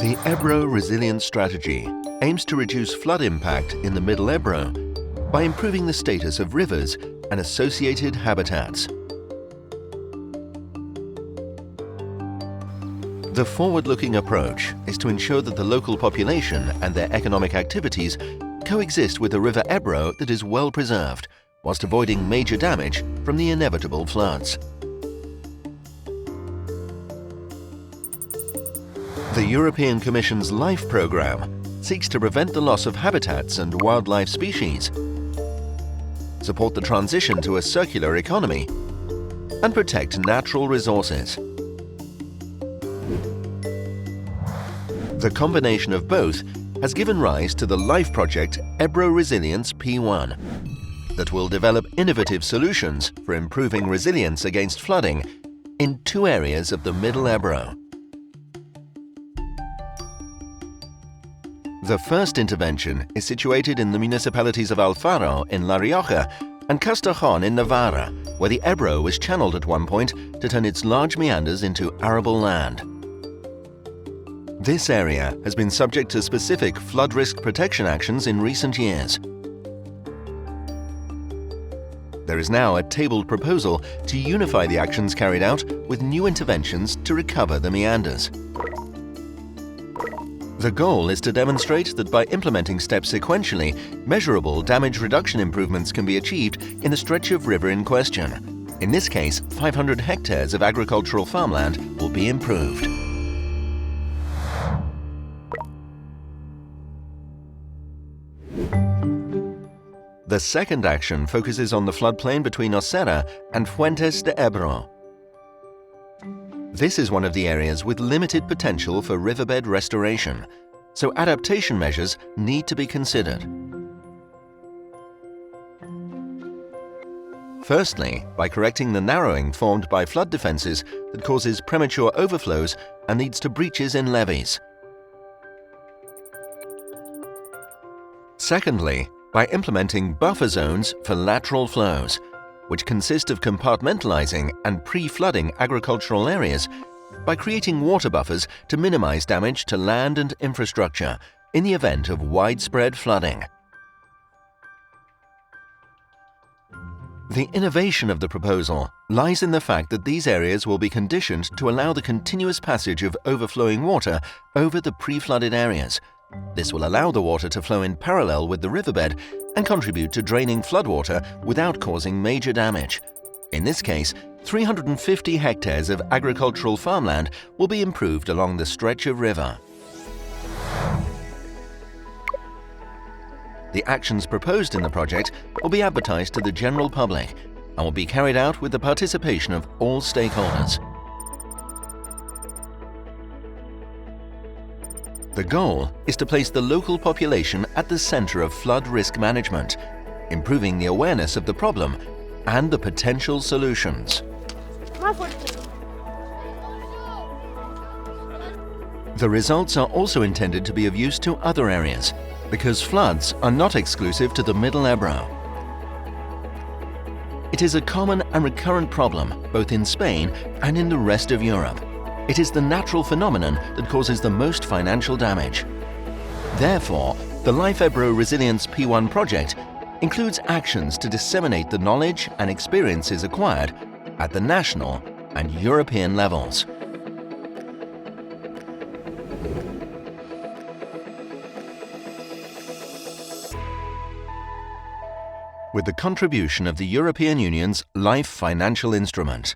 The Ebro Resilience Strategy aims to reduce flood impact in the Middle Ebro by improving the status of rivers and associated habitats. The forward-looking approach is to ensure that the local population and their economic activities coexist with a river Ebro that is well preserved, whilst avoiding major damage from the inevitable floods. The European Commission's LIFE programme seeks to prevent the loss of habitats and wildlife species, support the transition to a circular economy, and protect natural resources. The combination of both has given rise to the LIFE project Ebro Resilience P1 that will develop innovative solutions for improving resilience against flooding in 2 areas of the Middle Ebro. The first intervention is situated in the municipalities of Alfaro in La Rioja and Castellón in Navarra, where the Ebro was channeled at one point to turn its large meanders into arable land. This area has been subject to specific flood risk protection actions in recent years. There is now a tabled proposal to unify the actions carried out with new interventions to recover the meanders. The goal is to demonstrate that by implementing steps sequentially, measurable damage reduction improvements can be achieved in the stretch of river in question. In this case, 500 hectares of agricultural farmland will be improved. The second action focuses on the floodplain between Osera and Fuentes de Ebro. This is one of the areas with limited potential for riverbed restoration, so adaptation measures need to be considered. Firstly, by correcting the narrowing formed by flood defences that causes premature overflows and leads to breaches in levees. Secondly, by implementing buffer zones for lateral flows, which consist of compartmentalizing and pre-flooding agricultural areas by creating water buffers to minimize damage to land and infrastructure in the event of widespread flooding. The innovation of the proposal lies in the fact that these areas will be conditioned to allow the continuous passage of overflowing water over the pre-flooded areas. This will allow the water to flow in parallel with the riverbed and contribute to draining floodwater without causing major damage. In this case, 350 hectares of agricultural farmland will be improved along the stretch of river. The actions proposed in the project will be advertised to the general public and will be carried out with the participation of all stakeholders. The goal is to place the local population at the center of flood risk management, improving the awareness of the problem and the potential solutions. The results are also intended to be of use to other areas, because floods are not exclusive to the Middle Ebro. It is a common and recurrent problem both in Spain and in the rest of Europe. It is the natural phenomenon that causes the most financial damage. Therefore, the LIFE Ebro Resilience P1 project includes actions to disseminate the knowledge and experiences acquired at the national and European levels. With the contribution of the European Union's LIFE financial instrument.